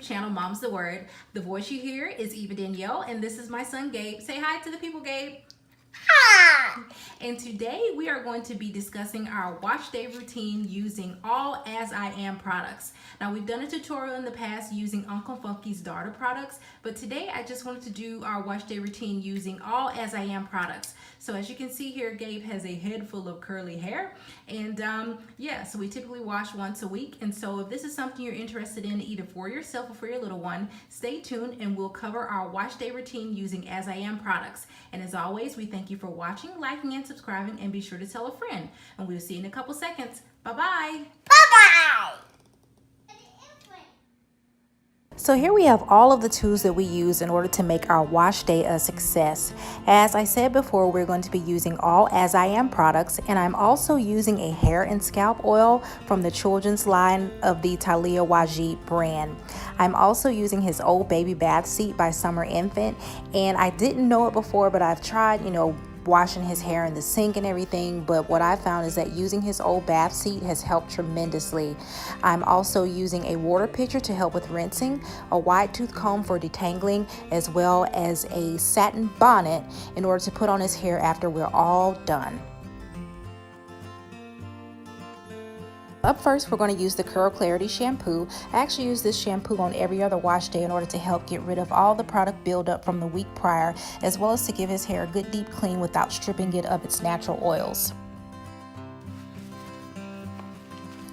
YouTube channel, Mom's the Word. The voice you hear is Eva Danielle, and this is my son, Gabe. Say hi to the people, Gabe. Hi! And today we are going to be discussing our wash day routine using all As I Am products. Now, we've done a tutorial in the past using Uncle Funky's Daughter products, but today I just wanted to do our wash day routine using all As I Am products. So as you can see here, Gabe has a head full of curly hair, and yeah, so we typically wash once a week. And so if this is something you're interested in, either for yourself or for your little one, stay tuned and we'll cover our wash day routine using As I Am products. And as always, we thank you for watching, liking, and subscribing, and be sure to tell a friend. And we'll see you in a couple seconds. Bye-bye. Bye-bye. So here we have all of the tools that we use in order to make our wash day a success. As I said before, we're going to be using all As I Am products, and I'm also using a hair and scalp oil from the children's line of the Taliah Waajid brand. I'm also using his old baby bath seat by Summer Infant, and I didn't know it before, but I've tried, washing his hair in the sink and everything, but what I found is that using his old bath seat has helped tremendously. I'm also using a water pitcher to help with rinsing, a wide tooth comb for detangling, as well as a satin bonnet in order to put on his hair after we're all done. Up first, we're going to use the Curl Clarity shampoo. I actually use this shampoo on every other wash day in order to help get rid of all the product buildup from the week prior, as well as to give his hair a good deep clean without stripping it of its natural oils.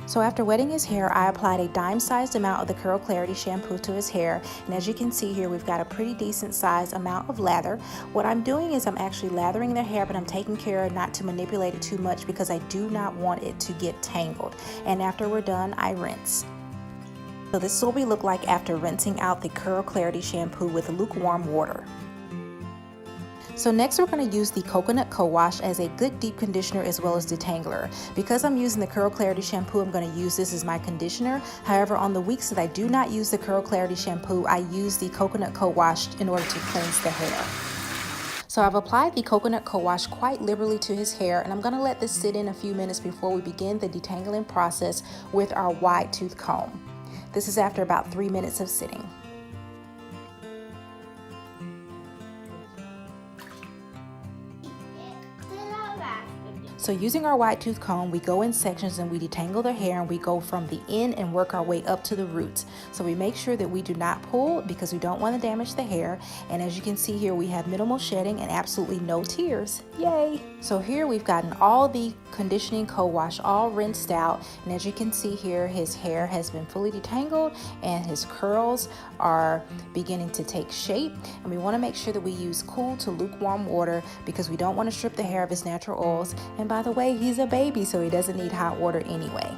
So after wetting his hair, I applied a dime-sized amount of the Curl Clarity shampoo to his hair, and as you can see here, we've got a pretty decent sized amount of lather. What I'm doing is I'm actually lathering their hair, but I'm taking care not to manipulate it too much because I do not want it to get tangled. And after we're done, I rinse. So this is what we look like after rinsing out the Curl Clarity shampoo with lukewarm water. So next we're going to use the coconut co-wash as a good deep conditioner as well as detangler. Because I'm using the Curl Clarity shampoo, I'm going to use this as my conditioner. However, on the weeks that I do not use the Curl Clarity shampoo, I use the coconut co-wash in order to cleanse the hair. So I've applied the coconut co-wash quite liberally to his hair, and I'm going to let this sit in a few minutes before we begin the detangling process with our wide tooth comb. This is after about 3 minutes of sitting. So using our wide tooth comb, we go in sections and we detangle their hair, and we go from the end and work our way up to the roots. So we make sure that we do not pull because we don't want to damage the hair. And as you can see here, we have minimal shedding and absolutely no tears. Yay! So here we've gotten all the conditioning co-wash all rinsed out. And as you can see here, his hair has been fully detangled and his curls are beginning to take shape. And we want to make sure that we use cool to lukewarm water because we don't want to strip the hair of his natural oils. And by the way, he's a baby, so he doesn't need hot water anyway.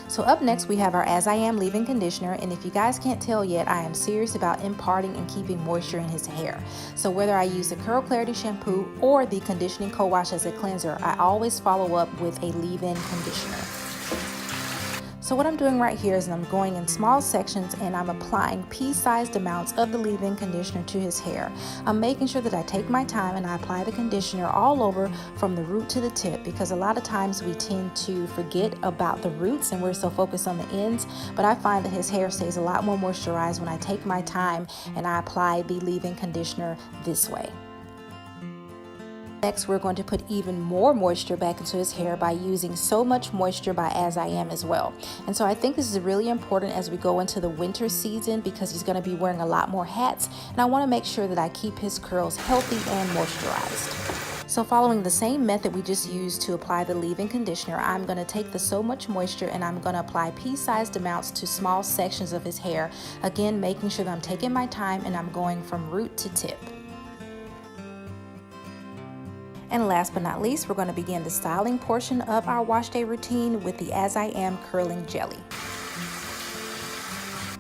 So up next we have our As I Am leave-in conditioner, and if you guys can't tell yet, I am serious about imparting and keeping moisture in his hair. So whether I use the Curl Clarity shampoo or the conditioning co-wash as a cleanser, I always follow up with a leave-in conditioner. So what I'm doing right here is I'm going in small sections and I'm applying pea-sized amounts of the leave-in conditioner to his hair. I'm making sure that I take my time and I apply the conditioner all over from the root to the tip, because a lot of times we tend to forget about the roots and we're so focused on the ends, but I find that his hair stays a lot more moisturized when I take my time and I apply the leave-in conditioner this way. Next, we're going to put even more moisture back into his hair by using So Much Moisture by As I Am as well. And so I think this is really important as we go into the winter season because he's going to be wearing a lot more hats, and I want to make sure that I keep his curls healthy and moisturized. So following the same method we just used to apply the leave-in conditioner, I'm going to take the So Much Moisture and I'm going to apply pea-sized amounts to small sections of his hair, again making sure that I'm taking my time and I'm going from root to tip. And last but not least, we're going to begin the styling portion of our wash day routine with the As I Am curling jelly.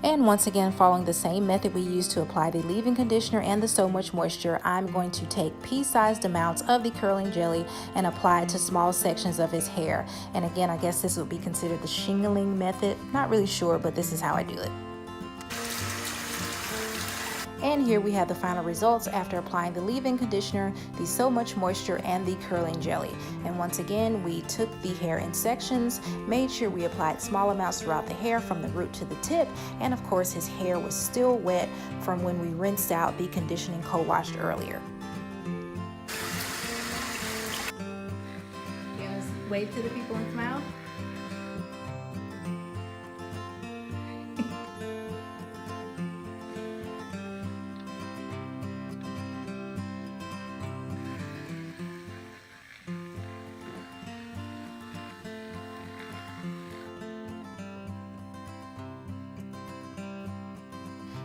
And once again, following the same method we used to apply the leave-in conditioner and the So Much Moisture, I'm going to take pea-sized amounts of the curling jelly and apply it to small sections of his hair. And again, I guess this would be considered the shingling method. Not really sure, but this is how I do it. And here we have the final results after applying the leave-in conditioner, the So Much Moisture, and the curling jelly. And once again, we took the hair in sections, made sure we applied small amounts throughout the hair from the root to the tip, and of course his hair was still wet from when we rinsed out the conditioning co-washed earlier. Yes, wave to the people and smile.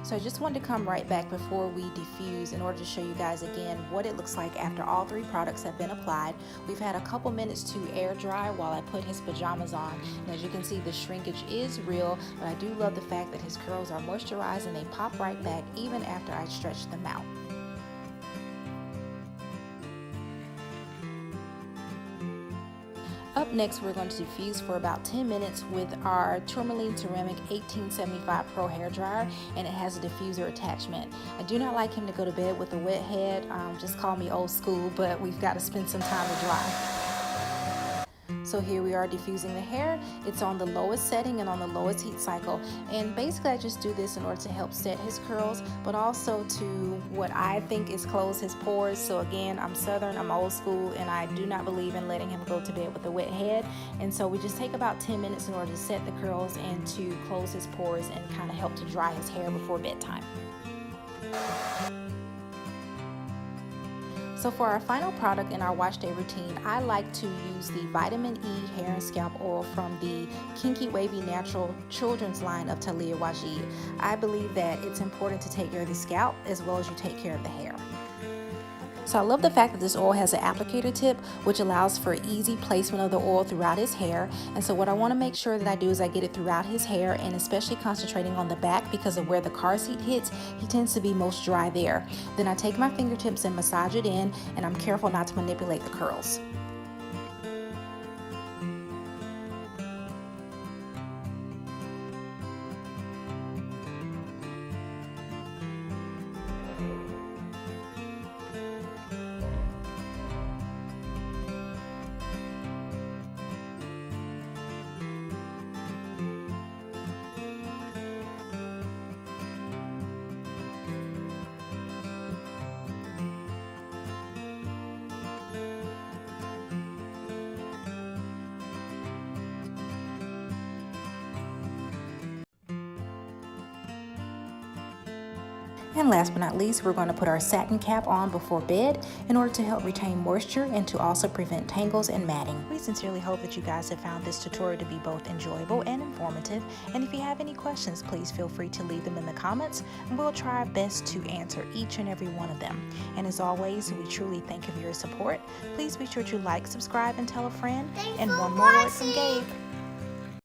So I just wanted to come right back before we diffuse in order to show you guys again what it looks like after all 3 products have been applied. We've had a couple minutes to air dry while I put his pajamas on. And as you can see, the shrinkage is real, but I do love the fact that his curls are moisturized and they pop right back even after I stretch them out. Up next, we're going to diffuse for about 10 minutes with our Tourmaline Ceramic 1875 Pro hair dryer, and it has a diffuser attachment. I do not like him to go to bed with a wet head. Just call me old school, but we've got to spend some time to dry. So here we are diffusing the hair. It's on the lowest setting and on the lowest heat cycle. And basically I just do this in order to help set his curls, but also to what I think is close his pores. So again, I'm Southern, I'm old school, and I do not believe in letting him go to bed with a wet head. And so we just take about 10 minutes in order to set the curls and to close his pores and kind of help to dry his hair before bedtime. So for our final product in our wash day routine, I like to use the Vitamin E Hair and Scalp Oil from the Kinky Wavy Natural Children's line of Taliah Waajid. I believe that it's important to take care of the scalp as well as you take care of the hair. So I love the fact that this oil has an applicator tip, which allows for easy placement of the oil throughout his hair. And so what I want to make sure that I do is I get it throughout his hair, and especially concentrating on the back because of where the car seat hits, he tends to be most dry there. Then I take my fingertips and massage it in, and I'm careful not to manipulate the curls. And last but not least, we're going to put our satin cap on before bed in order to help retain moisture and to also prevent tangles and matting. We sincerely hope that you guys have found this tutorial to be both enjoyable and informative. And if you have any questions, please feel free to leave them in the comments, and we'll try our best to answer each and every one of them. And as always, we truly thank you for your support. Please be sure to like, subscribe, and tell a friend. Thanks and for one more word watching. from Gabe.